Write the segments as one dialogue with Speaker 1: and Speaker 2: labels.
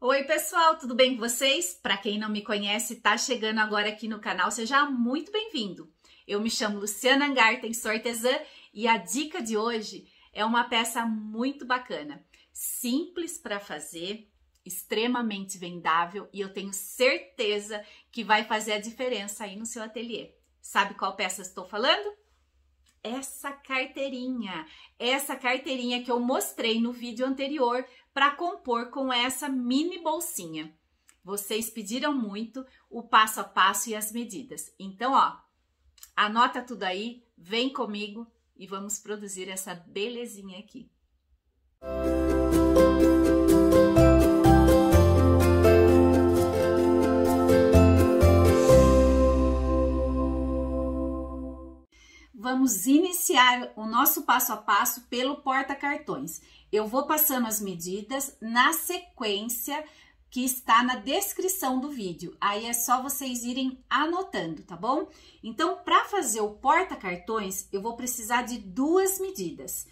Speaker 1: Oi pessoal, tudo bem com vocês? Para quem não me conhece, tá chegando agora aqui no canal, seja muito bem-vindo. Eu me chamo Luciana Angarten, sou artesã e a dica de hoje é uma peça muito bacana, simples para fazer, extremamente vendável e eu tenho certeza que vai fazer a diferença aí no seu ateliê. Sabe qual peça estou falando? Essa carteirinha que eu mostrei no vídeo anterior para compor com essa mini bolsinha. Vocês pediram muito o passo a passo e as medidas. Então, ó, anota tudo aí, vem comigo e vamos produzir essa belezinha aqui. Vamos iniciar o nosso passo a passo pelo porta-cartões. Eu vou passando as medidas na sequência que está na descrição do vídeo. Aí é só vocês irem anotando, tá bom? Então, para fazer o porta-cartões, eu vou precisar de duas medidas.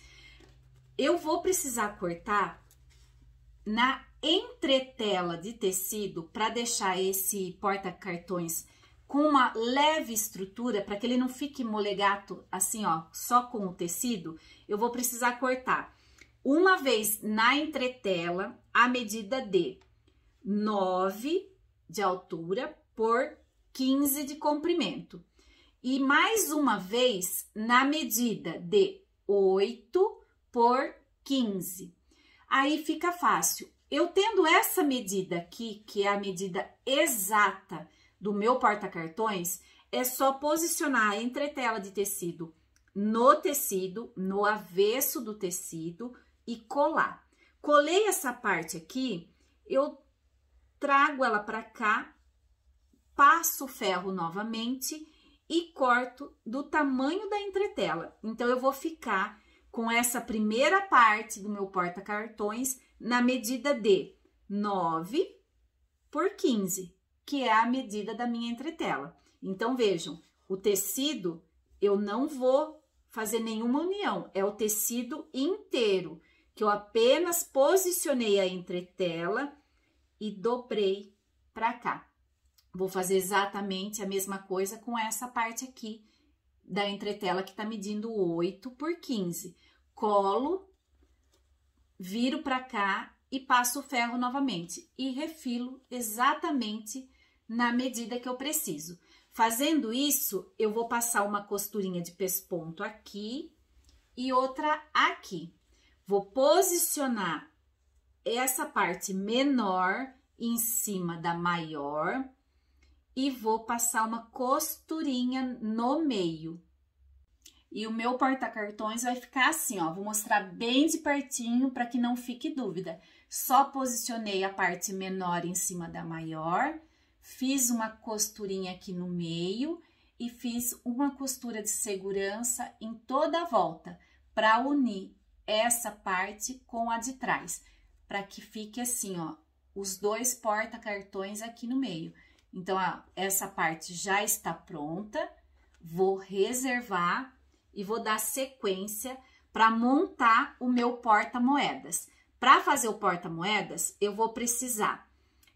Speaker 1: Eu vou precisar cortar na entretela de tecido para deixar esse porta-cartões com uma leve estrutura, para que ele não fique molegato assim, ó, só com o tecido. Eu vou precisar cortar uma vez na entretela a medida de 9 de altura por 15 de comprimento. E mais uma vez na medida de 8 por 15. Aí fica fácil. Eu tendo essa medida aqui, que é a medida exata do meu porta-cartões, é só posicionar a entretela de tecido, no avesso do tecido e colar. Colei essa parte aqui, eu trago ela para cá, passo o ferro novamente e corto do tamanho da entretela. Então, eu vou ficar com essa primeira parte do meu porta-cartões na medida de 9 por 15. Que é a medida da minha entretela. Então, vejam, o tecido, eu não vou fazer nenhuma união, é o tecido inteiro, que eu apenas posicionei a entretela e dobrei para cá. Vou fazer exatamente a mesma coisa com essa parte aqui da entretela, que tá medindo 8 por 15. Colo, viro para cá e passo o ferro novamente e refilo exatamente na medida que eu preciso. Fazendo isso, eu vou passar uma costurinha de pesponto aqui e outra aqui. Vou posicionar essa parte menor em cima da maior e vou passar uma costurinha no meio. E o meu porta-cartões vai ficar assim, ó, vou mostrar bem de pertinho para que não fique dúvida. Só posicionei a parte menor em cima da maior, fiz uma costurinha aqui no meio e fiz uma costura de segurança em toda a volta para unir essa parte com a de trás, para que fique assim, ó, os dois porta-cartões aqui no meio. Então, ó, essa parte já está pronta, vou reservar e vou dar sequência para montar o meu porta-moedas. Para fazer o porta-moedas, eu vou precisar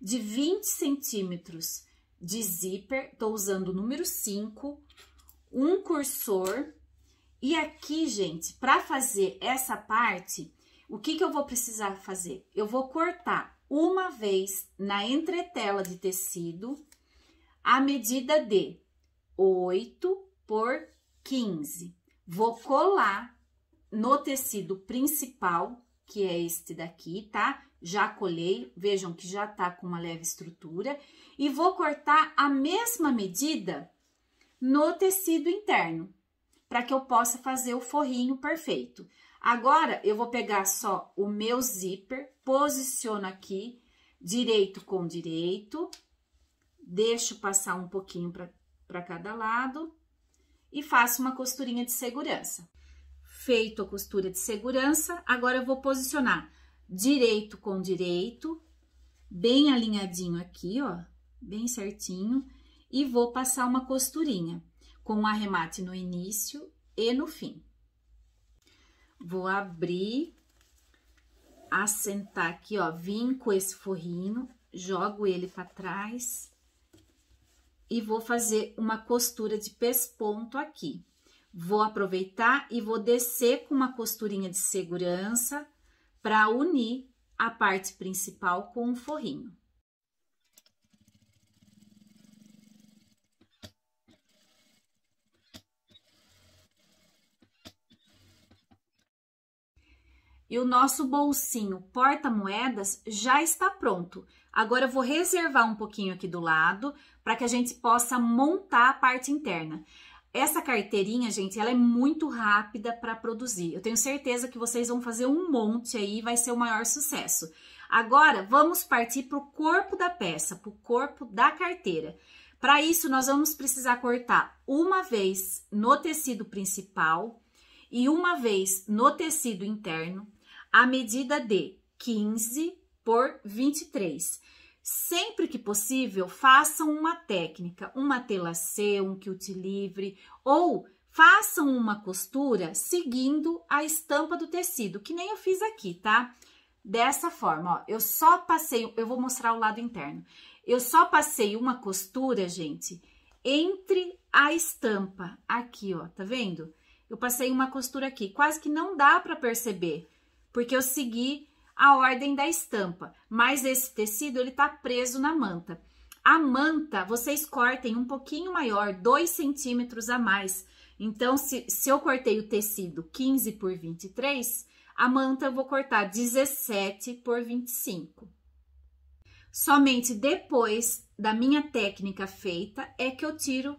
Speaker 1: de 20 centímetros de zíper, tô usando o número 5, um cursor. E aqui, gente, para fazer essa parte, o que eu vou precisar fazer? Eu vou cortar uma vez na entretela de tecido a medida de 8 por 15. Vou colar no tecido principal, que é este daqui, tá? Já colei, vejam que já tá com uma leve estrutura. E vou cortar a mesma medida no tecido interno, para que eu possa fazer o forrinho perfeito. Agora, eu vou pegar só o meu zíper, posiciono aqui, direito com direito, deixo passar um pouquinho para cada lado e faço uma costurinha de segurança. Feito a costura de segurança, agora eu vou posicionar direito com direito, bem alinhadinho aqui, ó, bem certinho, e vou passar uma costurinha com um arremate no início e no fim. Vou abrir assentar aqui, ó, vim com esse forrinho, jogo ele para trás e vou fazer uma costura de pesponto aqui. Vou aproveitar e vou descer com uma costurinha de segurança para unir a parte principal com o forrinho. E o nosso bolsinho porta-moedas já está pronto. Agora, eu vou reservar um pouquinho aqui do lado para que a gente possa montar a parte interna. Essa carteirinha, gente, ela é muito rápida para produzir. Eu tenho certeza que vocês vão fazer um monte aí e vai ser o maior sucesso. Agora, vamos partir para o corpo da peça, para o corpo da carteira. Para isso, nós vamos precisar cortar uma vez no tecido principal e uma vez no tecido interno, a medida de 15 por 23. Sempre que possível, façam uma técnica, uma telacê, um quilt livre, ou façam uma costura seguindo a estampa do tecido, que nem eu fiz aqui, tá? Dessa forma, ó, eu só passei, eu vou mostrar o lado interno. Eu só passei uma costura, gente, entre a estampa, aqui, ó, tá vendo? Eu passei uma costura aqui, quase que não dá pra perceber, porque eu segui a ordem da estampa, mas esse tecido, ele tá preso na manta. A manta, vocês cortem um pouquinho maior, 2 centímetros a mais. Então, se eu cortei o tecido 15 por 23, a manta eu vou cortar 17 por 25. Somente depois da minha técnica feita é que eu tiro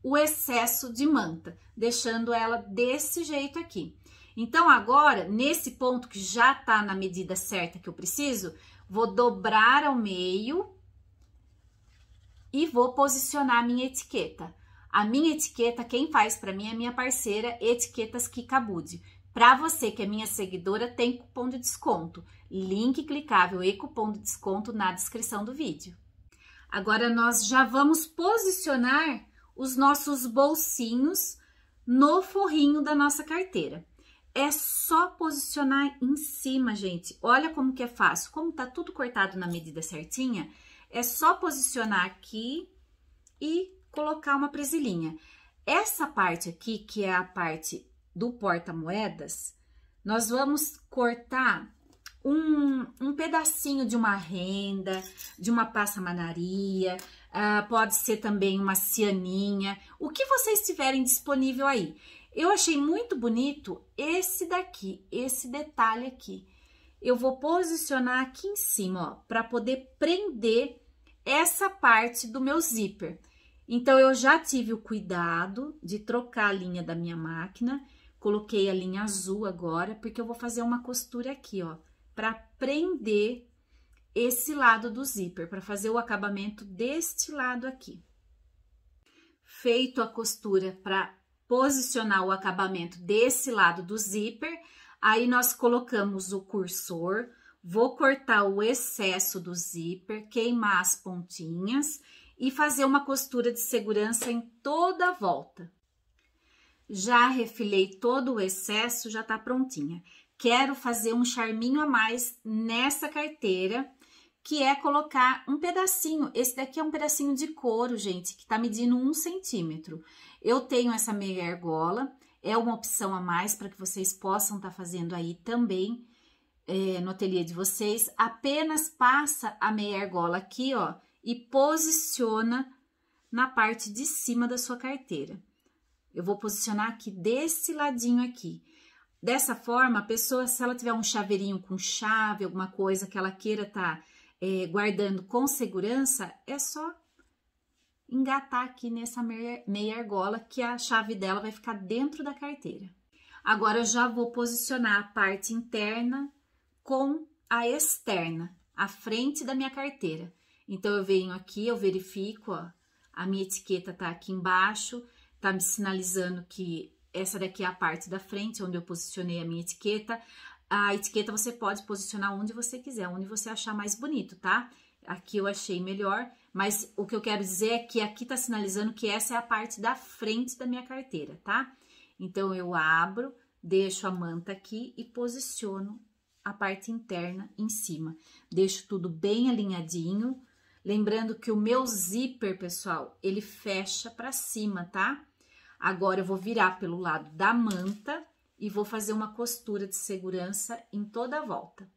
Speaker 1: o excesso de manta, deixando ela desse jeito aqui. Então, agora, nesse ponto que já tá na medida certa que eu preciso, vou dobrar ao meio e vou posicionar a minha etiqueta. A minha etiqueta, quem faz pra mim é minha parceira Etiquetas Kikabude. Pra você que é minha seguidora, tem cupom de desconto. Link clicável e cupom de desconto na descrição do vídeo. Agora, nós já vamos posicionar os nossos bolsinhos no forrinho da nossa carteira. É só posicionar em cima, gente. Olha como que é fácil. Como tá tudo cortado na medida certinha, é só posicionar aqui e colocar uma presilhinha. Essa parte aqui, que é a parte do porta-moedas, nós vamos cortar um pedacinho de uma renda, de uma passamanaria, pode ser também uma cianinha, o que vocês tiverem disponível aí. Eu achei muito bonito esse daqui, esse detalhe aqui. Eu vou posicionar aqui em cima, ó, para poder prender essa parte do meu zíper. Então, eu já tive o cuidado de trocar a linha da minha máquina, coloquei a linha azul agora, porque eu vou fazer uma costura aqui, ó, para prender esse lado do zíper, para fazer o acabamento deste lado aqui. Feito a costura para posicionar o acabamento desse lado do zíper, aí nós colocamos o cursor, vou cortar o excesso do zíper, queimar as pontinhas e fazer uma costura de segurança em toda a volta. Já refilei todo o excesso, já tá prontinha. Quero fazer um charminho a mais nessa carteira, que é colocar um pedacinho, esse daqui é um pedacinho de couro, gente, que tá medindo 1 centímetro. Eu tenho essa meia argola, é uma opção a mais para que vocês possam estar fazendo aí também no ateliê de vocês. Apenas passa a meia argola aqui, ó, e posiciona na parte de cima da sua carteira. Eu vou posicionar aqui desse ladinho aqui. Dessa forma, a pessoa, se ela tiver um chaveirinho com chave, alguma coisa que ela queira estar guardando com segurança, é só engatar aqui nessa meia argola que a chave dela vai ficar dentro da carteira. Agora, eu já vou posicionar a parte interna com a externa, a frente da minha carteira. Então, eu venho aqui, eu verifico, ó, a minha etiqueta tá aqui embaixo, tá me sinalizando que essa daqui é a parte da frente, onde eu posicionei a minha etiqueta. A etiqueta você pode posicionar onde você quiser, onde você achar mais bonito, tá? Aqui eu achei melhor, mas o que eu quero dizer é que aqui tá sinalizando que essa é a parte da frente da minha carteira, tá? Então, eu abro, deixo a manta aqui e posiciono a parte interna em cima. Deixo tudo bem alinhadinho. Lembrando que o meu zíper, pessoal, ele fecha pra cima, tá? Agora, eu vou virar pelo lado da manta e vou fazer uma costura de segurança em toda a volta.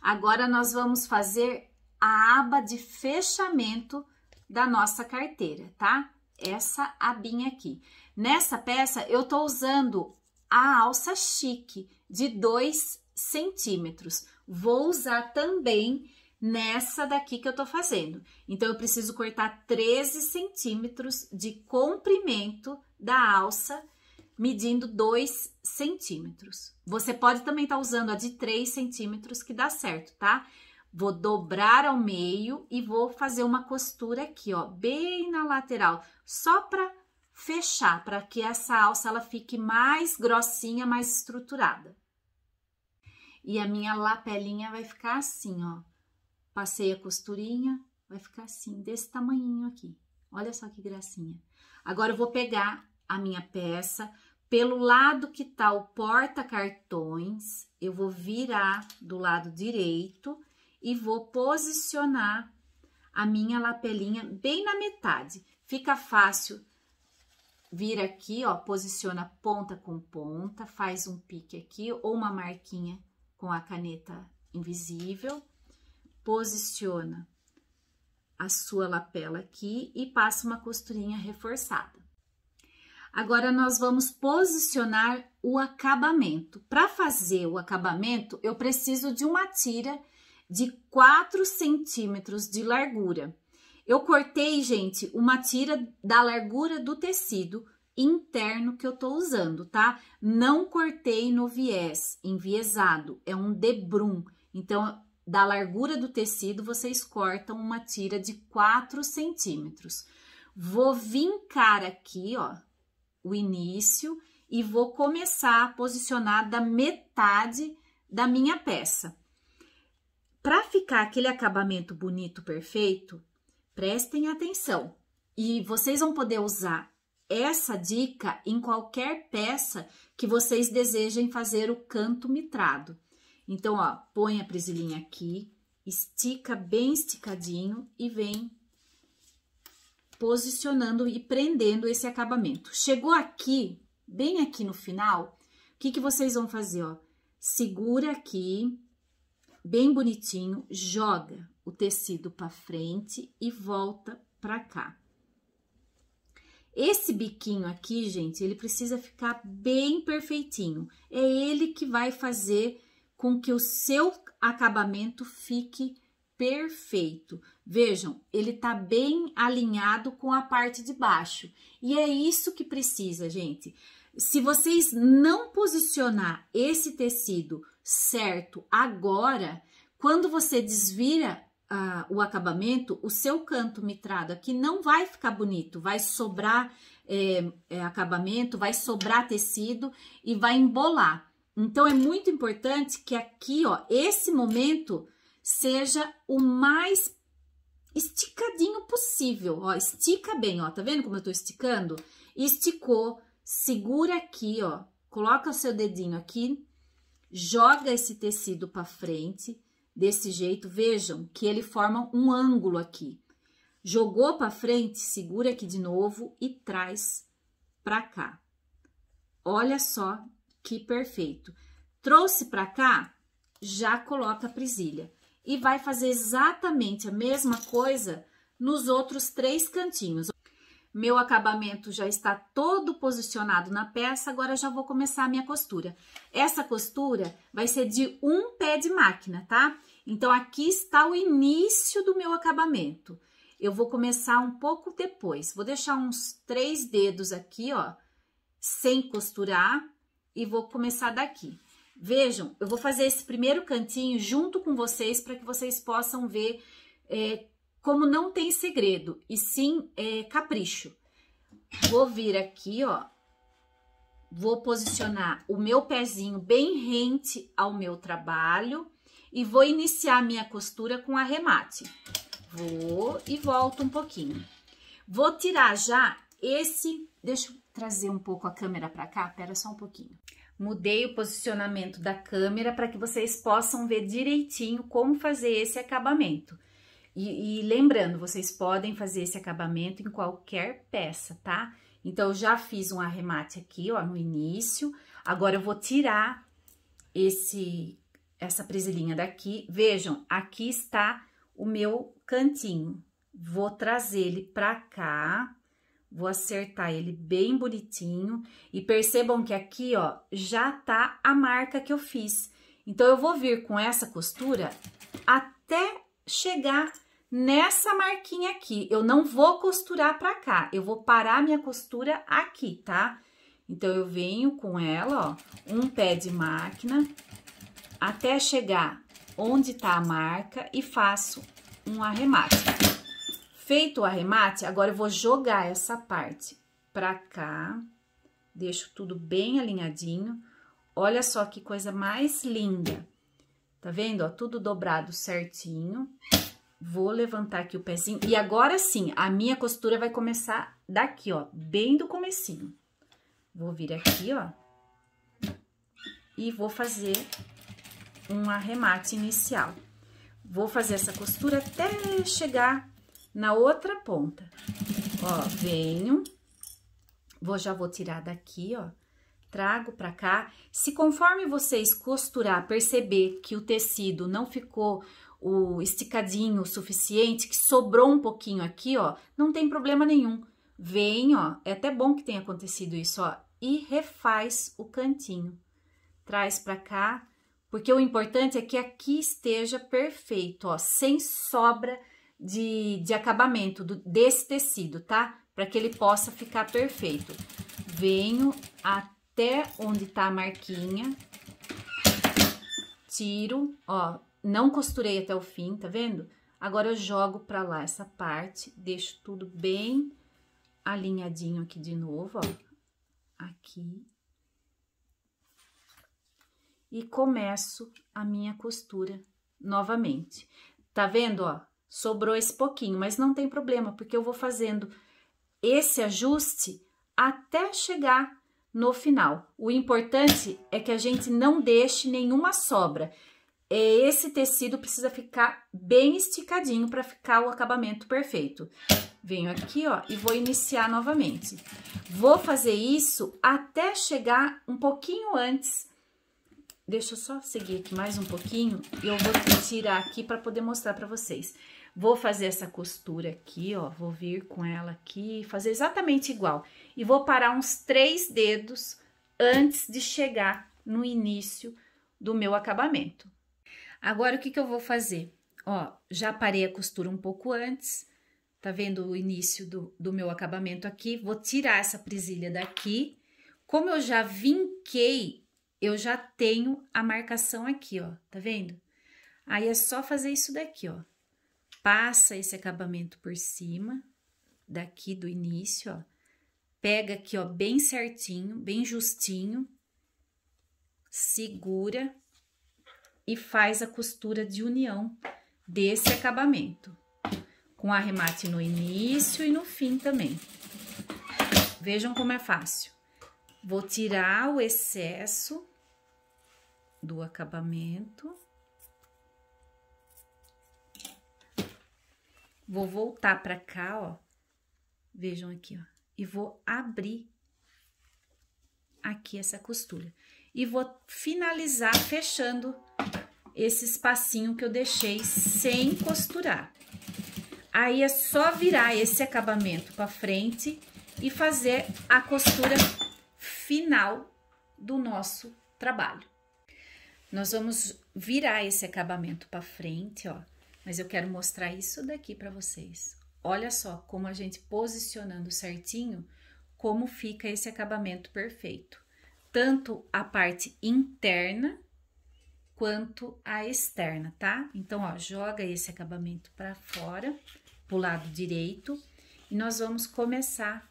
Speaker 1: Agora, nós vamos fazer a aba de fechamento da nossa carteira, tá? Essa abinha aqui. Nessa peça, eu tô usando a alça chique de 2 centímetros. Vou usar também nessa daqui que eu tô fazendo. Então, eu preciso cortar 13 centímetros de comprimento da alça, medindo 2 centímetros. Você pode também estar usando a de 3 centímetros, que dá certo, tá? Vou dobrar ao meio e vou fazer uma costura aqui, ó, bem na lateral, só para fechar, para que essa alça ela fique mais grossinha, mais estruturada. E a minha lapelinha vai ficar assim, ó. Passei a costurinha, vai ficar assim, desse tamanhinho aqui. Olha só que gracinha. Agora, eu vou pegar a minha peça, pelo lado que tá o porta-cartões, eu vou virar do lado direito e vou posicionar a minha lapelinha bem na metade. Fica fácil, vir aqui, ó, posiciona ponta com ponta, faz um pique aqui ou uma marquinha com a caneta invisível, posiciona a sua lapela aqui e passa uma costurinha reforçada. Agora, nós vamos posicionar o acabamento. Para fazer o acabamento, eu preciso de uma tira de 4 centímetros de largura. Eu cortei, gente, uma tira da largura do tecido interno que eu tô usando, tá? Não cortei no viés, enviesado, é um debrum. Então, da largura do tecido, vocês cortam uma tira de 4 centímetros. Vou vincar aqui, ó, o início e vou começar a posicionar da metade da minha peça. Para ficar aquele acabamento bonito, perfeito, prestem atenção. E vocês vão poder usar essa dica em qualquer peça que vocês desejem fazer o canto mitrado. Então, ó, põe a presilhinha aqui, estica bem esticadinho e vem posicionando e prendendo esse acabamento. Chegou aqui, bem aqui no final, o que que vocês vão fazer, ó? Segura aqui, bem bonitinho, joga o tecido para frente e volta para cá. Esse biquinho aqui, gente, ele precisa ficar bem perfeitinho. É ele que vai fazer com que o seu acabamento fique perfeito. Vejam, ele tá bem alinhado com a parte de baixo. E é isso que precisa, gente. Se vocês não posicionar esse tecido certo agora, quando você desvira o acabamento, o seu canto mitrado aqui não vai ficar bonito, vai sobrar acabamento, vai sobrar tecido e vai embolar. Então, é muito importante que aqui, ó, esse momento seja o mais esticadinho possível, ó, estica bem, ó, tá vendo como eu tô esticando? Esticou, segura aqui, ó, coloca o seu dedinho aqui, joga esse tecido pra frente, desse jeito, vejam que ele forma um ângulo aqui. Jogou pra frente, segura aqui de novo e traz pra cá. Olha só que perfeito. Trouxe pra cá, já coloca a presilha. E vai fazer exatamente a mesma coisa nos outros 3 cantinhos. Meu acabamento já está todo posicionado na peça, agora já vou começar a minha costura. Essa costura vai ser de um pé de máquina, tá? Então, aqui está o início do meu acabamento. Eu vou começar um pouco depois. Vou deixar uns 3 dedos aqui, ó, sem costurar, e vou começar daqui. Vejam, eu vou fazer esse primeiro cantinho junto com vocês para que vocês possam ver como não tem segredo, e sim capricho. Vou vir aqui, ó, vou posicionar o meu pezinho bem rente ao meu trabalho e vou iniciar minha costura com arremate. Vou e volto um pouquinho. Vou tirar já esse... Deixa eu trazer um pouco a câmera para cá, pera só um pouquinho. Mudei o posicionamento da câmera para que vocês possam ver direitinho como fazer esse acabamento. E lembrando, vocês podem fazer esse acabamento em qualquer peça, tá? Então, eu já fiz um arremate aqui, ó, no início. Agora, eu vou tirar essa presilhinha daqui. Vejam, aqui está o meu cantinho. Vou trazer ele pra cá. Vou acertar ele bem bonitinho. E percebam que aqui, ó, já tá a marca que eu fiz. Então, eu vou vir com essa costura até chegar nessa marquinha aqui. Eu não vou costurar pra cá, eu vou parar minha costura aqui, tá? Então, eu venho com ela, ó, um pé de máquina, até chegar onde tá a marca e faço um arremate. Feito o arremate, agora eu vou jogar essa parte pra cá, deixo tudo bem alinhadinho. Olha só que coisa mais linda. Tá vendo, ó, tudo dobrado certinho. Vou levantar aqui o pezinho. E agora sim, a minha costura vai começar daqui, ó, bem do comecinho. Vou vir aqui, ó. E vou fazer um arremate inicial. Vou fazer essa costura até chegar na outra ponta. Ó, venho. Já vou tirar daqui, ó. Trago pra cá. Se conforme vocês costurar, perceber que o tecido não ficou o esticadinho o suficiente, que sobrou um pouquinho aqui, ó, não tem problema nenhum. Vem, ó, é até bom que tenha acontecido isso, ó, e refaz o cantinho. Traz pra cá, porque o importante é que aqui esteja perfeito, ó, sem sobra de acabamento desse tecido, tá? Para que ele possa ficar perfeito. Venho até onde tá a marquinha, tiro, ó, não costurei até o fim, tá vendo? Agora eu jogo pra lá essa parte, deixo tudo bem alinhadinho aqui de novo, ó, aqui. E começo a minha costura novamente. Tá vendo, ó? Sobrou esse pouquinho, mas não tem problema, porque eu vou fazendo esse ajuste até chegar no final. O importante é que a gente não deixe nenhuma sobra. Esse tecido precisa ficar bem esticadinho para ficar o acabamento perfeito. Venho aqui, ó, e vou iniciar novamente. Vou fazer isso até chegar um pouquinho antes. Deixa eu só seguir aqui mais um pouquinho e eu vou tirar aqui para poder mostrar para vocês. Vou fazer essa costura aqui, ó, vou vir com ela aqui, fazer exatamente igual. E vou parar uns 3 dedos antes de chegar no início do meu acabamento. Agora, o que eu vou fazer? Ó, já parei a costura um pouco antes, tá vendo o início do meu acabamento aqui? Vou tirar essa presilha daqui. Como eu já vinquei, eu já tenho a marcação aqui, ó, tá vendo? Aí, é só fazer isso daqui, ó. Passa esse acabamento por cima, daqui do início, ó. Pega aqui, ó, bem certinho, bem justinho. Segura e faz a costura de união desse acabamento. Com arremate no início e no fim também. Vejam como é fácil. Vou tirar o excesso do acabamento. Vou voltar pra cá, ó. Vejam aqui, ó. E vou abrir aqui essa costura. E vou finalizar fechando esse espacinho que eu deixei sem costurar. Aí, é só virar esse acabamento pra frente e fazer a costura final do nosso trabalho. Nós vamos virar esse acabamento pra frente, ó. Mas eu quero mostrar isso daqui pra vocês. Olha só como a gente posicionando certinho, como fica esse acabamento perfeito. Tanto a parte interna, quanto a externa, tá? Então, ó, joga esse acabamento pra fora, pro lado direito. E nós vamos começar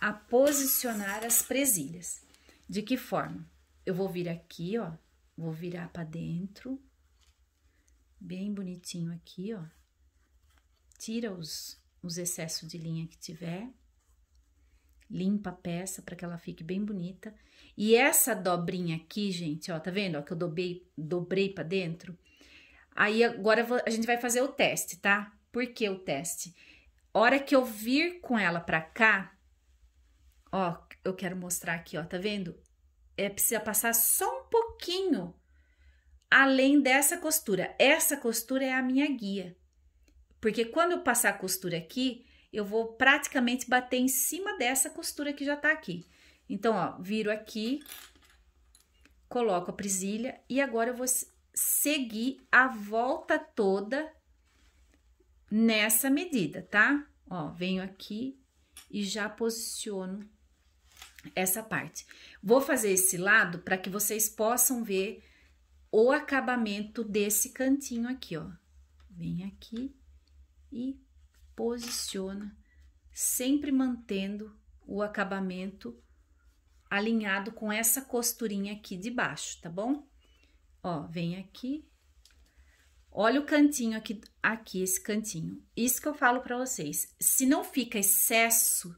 Speaker 1: a posicionar as presilhas. De que forma? Eu vou vir aqui, ó, vou virar pra dentro, bem bonitinho aqui, ó. Tira os excessos de linha que tiver. Limpa a peça para que ela fique bem bonita. E essa dobrinha aqui, gente, ó, tá vendo? Ó, que eu dobrei para dentro. Aí agora a gente vai fazer o teste, tá? Por que o teste? Hora que eu vir com ela pra cá, ó, eu quero mostrar aqui, ó, tá vendo? Precisa passar só um pouquinho além dessa costura. Essa costura é a minha guia. Porque quando eu passar a costura aqui, eu vou praticamente bater em cima dessa costura que já tá aqui. Então, ó, viro aqui, coloco a presilha e agora eu vou seguir a volta toda nessa medida, tá? Ó, venho aqui e já posiciono essa parte. Vou fazer esse lado para que vocês possam ver o acabamento desse cantinho aqui, ó. Vem aqui e posiciona, sempre mantendo o acabamento alinhado com essa costurinha aqui de baixo, tá bom? Ó, vem aqui, olha o cantinho aqui, esse cantinho. Isso que eu falo pra vocês, se não fica excesso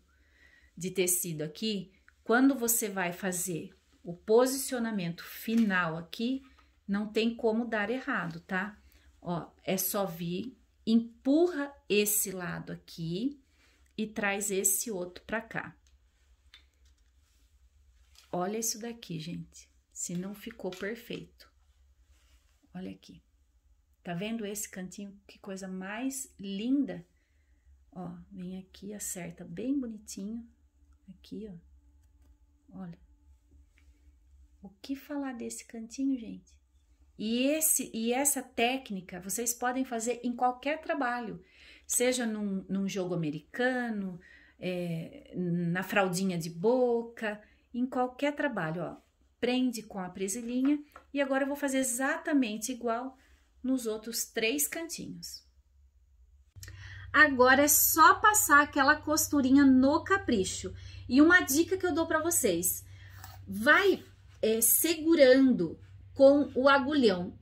Speaker 1: de tecido aqui, quando você vai fazer o posicionamento final aqui, não tem como dar errado, tá? Ó, é só vir, empurra esse lado aqui e traz esse outro pra cá. Olha isso daqui, gente, se não ficou perfeito. Olha aqui. Tá vendo esse cantinho? Que coisa mais linda. Ó, vem aqui, acerta bem bonitinho. Aqui, ó. Olha. O que falar desse cantinho, gente? E essa técnica vocês podem fazer em qualquer trabalho. Seja num jogo americano, na fraldinha de boca, em qualquer trabalho, ó. Prende com a presilhinha e agora eu vou fazer exatamente igual nos outros 3 cantinhos. Agora é só passar aquela costurinha no capricho. E uma dica que eu dou para vocês, vai segurando com o agulhão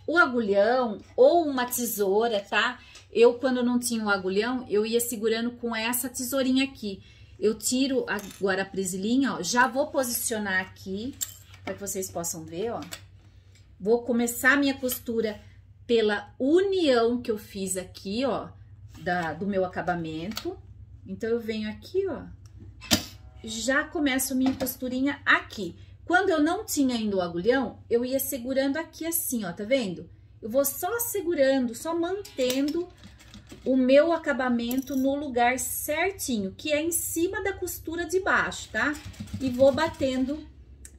Speaker 1: ou uma tesoura, tá? Eu, quando não tinha o agulhão, eu ia segurando com essa tesourinha aqui. Eu tiro agora a presilhinha, ó, já vou posicionar aqui, para que vocês possam ver, ó. Vou começar a minha costura pela união que eu fiz aqui, ó, do meu acabamento. Então, eu venho aqui, ó, já começo minha costurinha aqui. Quando eu não tinha ainda o agulhão, eu ia segurando aqui assim, ó, tá vendo? Eu vou só segurando, só mantendo o meu acabamento no lugar certinho, que é em cima da costura de baixo, tá? E vou batendo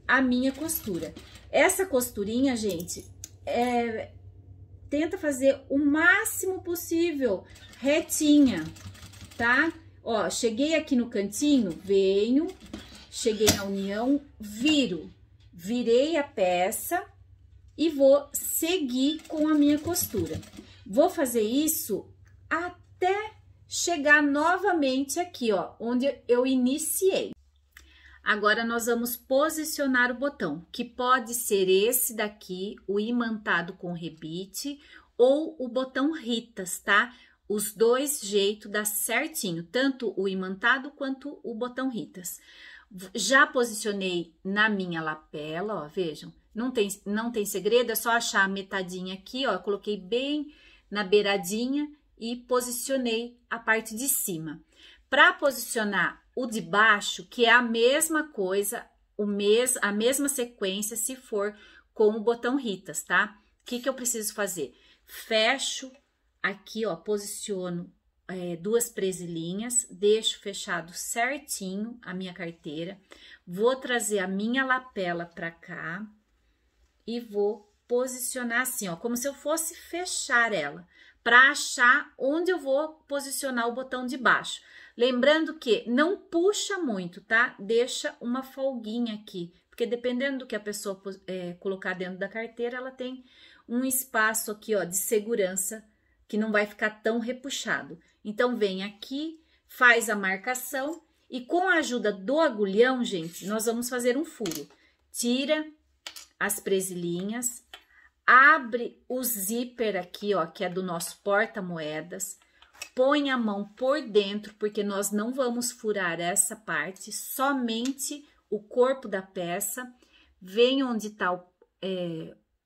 Speaker 1: a minha costura. Essa costurinha, gente, tenta fazer o máximo possível retinha, tá? Ó, cheguei aqui no cantinho, venho, cheguei na união, virei a peça e vou seguir com a minha costura. Vou fazer isso até chegar novamente aqui, ó, onde eu iniciei. Agora, nós vamos posicionar o botão, que pode ser esse daqui, o imantado com rebite, ou o botão Ritas, tá? Os dois jeitos dá certinho, tanto o imantado quanto o botão Ritas. Já posicionei na minha lapela, ó, vejam, não tem segredo, é só achar a metadinha aqui, ó, coloquei bem na beiradinha e posicionei a parte de cima. Para posicionar o de baixo, que é a mesma coisa, a mesma sequência se for com o botão Ritas, tá? O que eu preciso fazer? Fecho aqui, ó, posiciono 2 presilhinhas, deixo fechado certinho a minha carteira, vou trazer a minha lapela pra cá e vou posicionar assim, ó, como se eu fosse fechar ela, para achar onde eu vou posicionar o botão de baixo. Lembrando que não puxa muito, tá? Deixa uma folguinha aqui, porque dependendo do que a pessoa colocar dentro da carteira, ela tem um espaço aqui, ó, de segurança, que não vai ficar tão repuxado. Então, vem aqui, faz a marcação e com a ajuda do agulhão, gente, nós vamos fazer um furo. tira as presilhinhas, abre o zíper aqui, ó, que é do nosso porta-moedas, põe a mão por dentro, porque nós não vamos furar essa parte, somente o corpo da peça, vem onde tá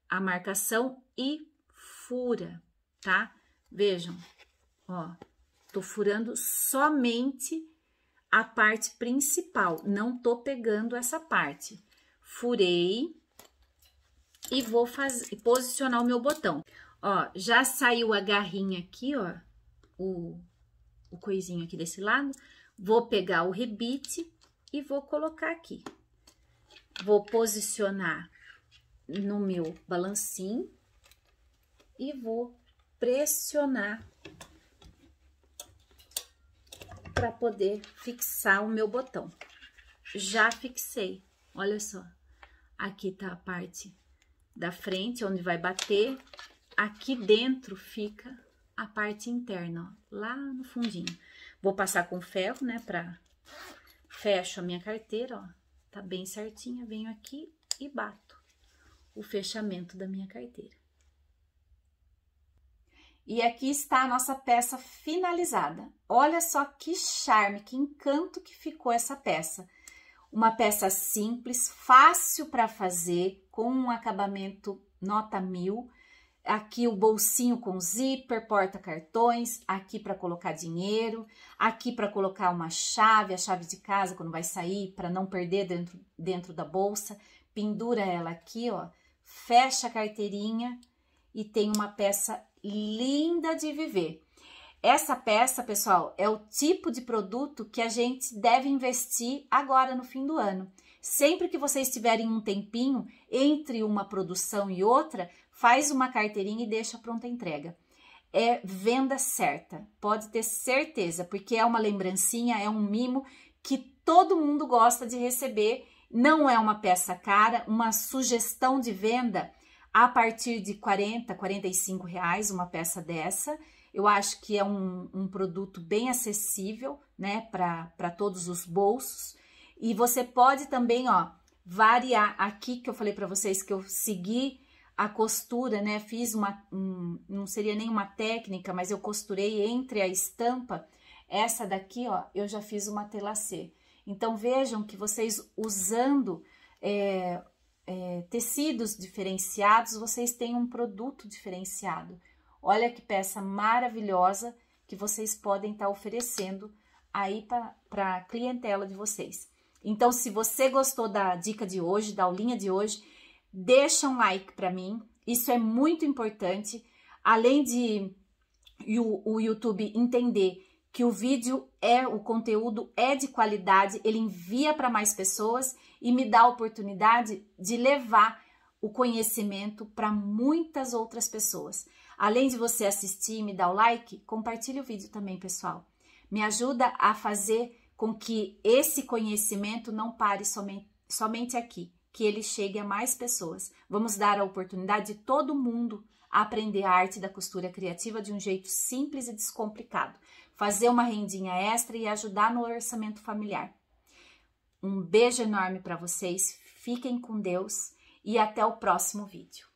Speaker 1: a marcação e fura, tá? Vejam, ó, tô furando somente a parte principal, não tô pegando essa parte. Furei e vou posicionar o meu botão. Ó, já saiu a garrinha aqui, ó, o coisinho aqui desse lado. Vou pegar o rebite e vou colocar aqui. Vou posicionar no meu balancinho e vou pressionar para poder fixar o meu botão. Já fixei, olha só. Aqui tá a parte da frente, onde vai bater. Aqui dentro fica a parte interna, ó, lá no fundinho. Vou passar com ferro, né, fecho a minha carteira, ó. Tá bem certinha, venho aqui e bato o fechamento da minha carteira. E aqui está a nossa peça finalizada. Olha só que charme, que encanto que ficou essa peça. Uma peça simples, fácil para fazer, com um acabamento nota 1000. Aqui o bolsinho com zíper, porta-cartões, aqui para colocar dinheiro, aqui para colocar uma chave, a chave de casa quando vai sair, para não perder dentro da bolsa. Pendura ela aqui, ó, fecha a carteirinha e tem uma peça linda de viver. Essa peça, pessoal, é o tipo de produto que a gente deve investir agora no fim do ano. Sempre que vocês tiverem um tempinho entre uma produção e outra, faz uma carteirinha e deixa pronta a entrega. É venda certa, pode ter certeza, porque é uma lembrancinha, é um mimo que todo mundo gosta de receber. Não é uma peça cara, uma sugestão de venda a partir de R$40, R$45 uma peça dessa. Eu acho que é um produto bem acessível, né, para todos os bolsos. E você pode também, ó, variar aqui, que eu falei para vocês que eu segui a costura, né, fiz não seria nenhuma técnica, mas eu costurei entre a estampa. Essa daqui, ó, eu já fiz uma telacê. Então, vejam que vocês usando tecidos diferenciados, vocês têm um produto diferenciado. Olha que peça maravilhosa que vocês podem estar oferecendo aí para a clientela de vocês. Então, se você gostou da dica de hoje, da aulinha de hoje, deixa um like para mim. Isso é muito importante. Além de o YouTube entender que o vídeo o conteúdo é de qualidade, ele envia para mais pessoas e me dá a oportunidade de levar o conhecimento para muitas outras pessoas. Além de você assistir e me dar o like, compartilhe o vídeo também, pessoal. Me ajuda a fazer com que esse conhecimento não pare somente aqui, que ele chegue a mais pessoas. Vamos dar a oportunidade de todo mundo a aprender a arte da costura criativa de um jeito simples e descomplicado. Fazer uma rendinha extra e ajudar no orçamento familiar. Um beijo enorme para vocês, fiquem com Deus e até o próximo vídeo.